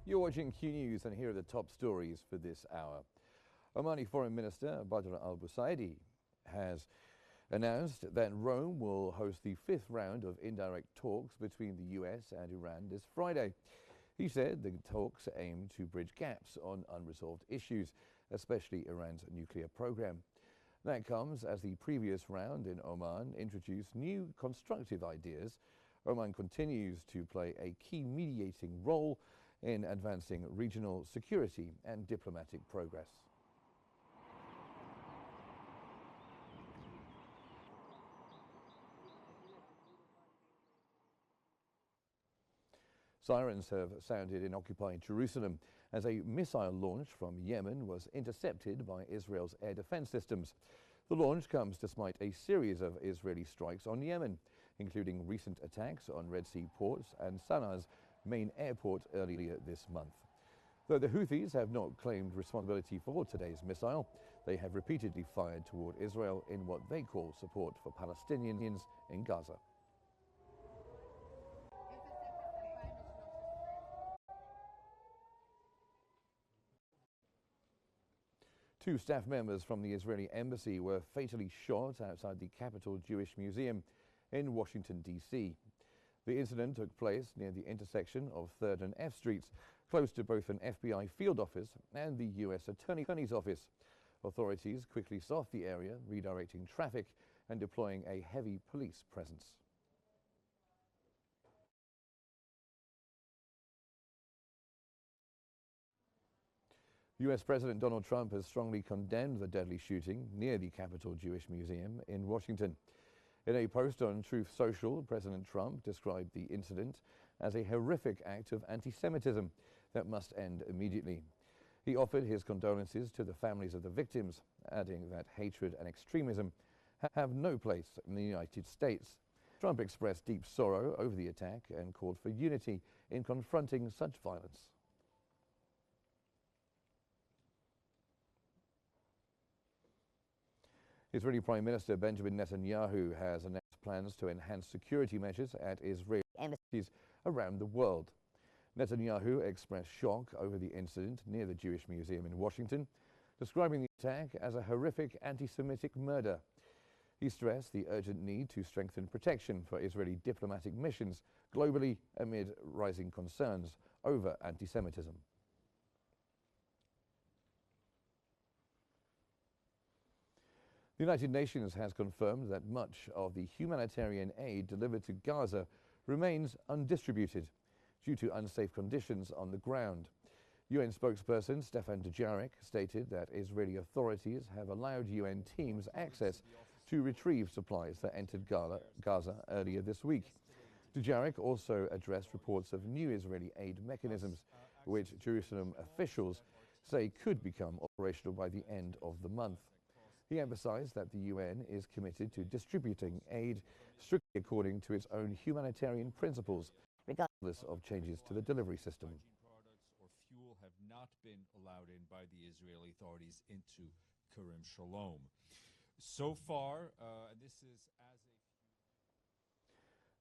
You're watching Q News, and here are the top stories for this hour. Omani Foreign Minister Badr al-Busaidi has announced that Rome will host the fifth round of indirect talks between the US and Iran this Friday. He said the talks aim to bridge gaps on unresolved issues, especially Iran's nuclear program. That comes as the previous round in Oman introduced new constructive ideas. Oman continues to play a key mediating role in advancing regional security and diplomatic progress. Sirens have sounded in occupied Jerusalem as a missile launch from Yemen was intercepted by Israel's air defense systems. The launch comes despite a series of Israeli strikes on Yemen, including recent attacks on Red Sea ports and Sanaa's main airport earlier this month. Though the Houthis have not claimed responsibility for today's missile, they have repeatedly fired toward Israel in what they call support for Palestinians in Gaza. Two staff members from the Israeli embassy were fatally shot outside the Capitol Jewish Museum in Washington, D.C. The incident took place near the intersection of 3rd and F Streets, close to both an FBI field office and the U.S. Attorney's office. Authorities quickly staffed the area, redirecting traffic and deploying a heavy police presence. U.S. President Donald Trump has strongly condemned the deadly shooting near the Capitol Jewish Museum in Washington. In a post on Truth Social, President Trump described the incident as a horrific act of anti-Semitism that must end immediately. He offered his condolences to the families of the victims, adding that hatred and extremism have no place in the United States. Trump expressed deep sorrow over the attack and called for unity in confronting such violence. Israeli Prime Minister Benjamin Netanyahu has announced plans to enhance security measures at Israeli embassies around the world. Netanyahu expressed shock over the incident near the Jewish Museum in Washington, describing the attack as a horrific anti-Semitic murder. He stressed the urgent need to strengthen protection for Israeli diplomatic missions globally amid rising concerns over anti-Semitism. The United Nations has confirmed that much of the humanitarian aid delivered to Gaza remains undistributed due to unsafe conditions on the ground. UN spokesperson Stefan Dujarric stated that Israeli authorities have allowed UN teams access to retrieve supplies that entered Gaza earlier this week. Dujarric also addressed reports of new Israeli aid mechanisms, which Jerusalem officials say could become operational by the end of the month. He emphasized that the UN is committed to distributing aid strictly according to its own humanitarian principles, regardless of changes to the delivery system. Products or fuel have not been allowed in by the Israeli authorities into Kerem Shalom. So far, this is as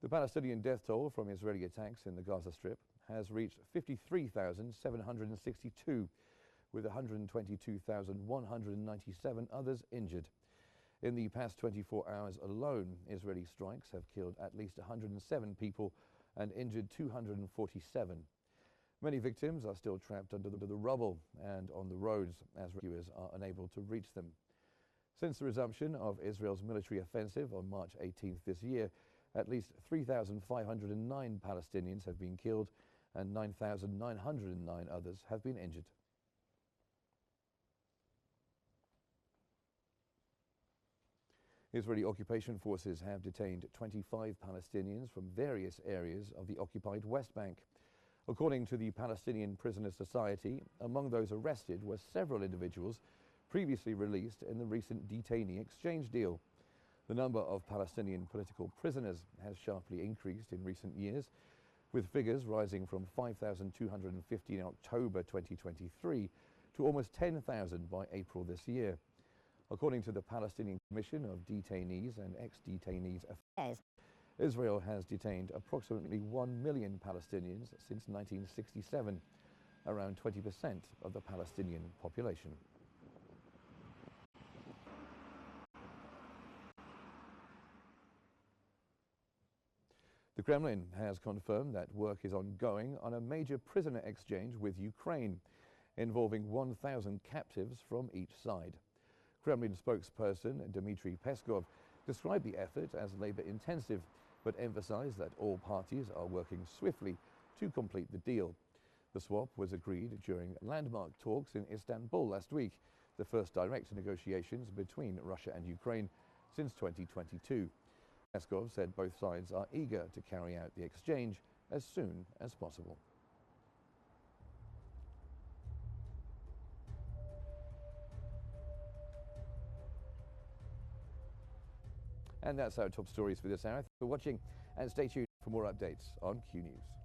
The Palestinian death toll from Israeli attacks in the Gaza Strip has reached 53,762, with 122,197 others injured. In the past 24 hours alone, Israeli strikes have killed at least 107 people and injured 247. Many victims are still trapped under the rubble and on the roads as rescuers are unable to reach them. Since the resumption of Israel's military offensive on March 18th this year, at least 3,509 Palestinians have been killed and 9,909 others have been injured. Israeli occupation forces have detained 25 Palestinians from various areas of the occupied West Bank. According to the Palestinian Prisoner Society, among those arrested were several individuals previously released in the recent detainee exchange deal. The number of Palestinian political prisoners has sharply increased in recent years, with figures rising from 5,250 in October 2023 to almost 10,000 by April this year. According to the Palestinian Commission of Detainees and Ex-Detainees Affairs, Israel has detained approximately 1 million Palestinians since 1967. around 20% of the Palestinian population. The Kremlin has confirmed that work is ongoing on a major prisoner exchange with Ukraine, involving 1,000 captives from each side. Kremlin spokesperson Dmitry Peskov described the effort as labor-intensive, but emphasized that all parties are working swiftly to complete the deal. The swap was agreed during landmark talks in Istanbul last week, the first direct negotiations between Russia and Ukraine since 2022. Peskov said both sides are eager to carry out the exchange as soon as possible. And that's our top stories for this hour. Thanks for watching and stay tuned for more updates on Q News.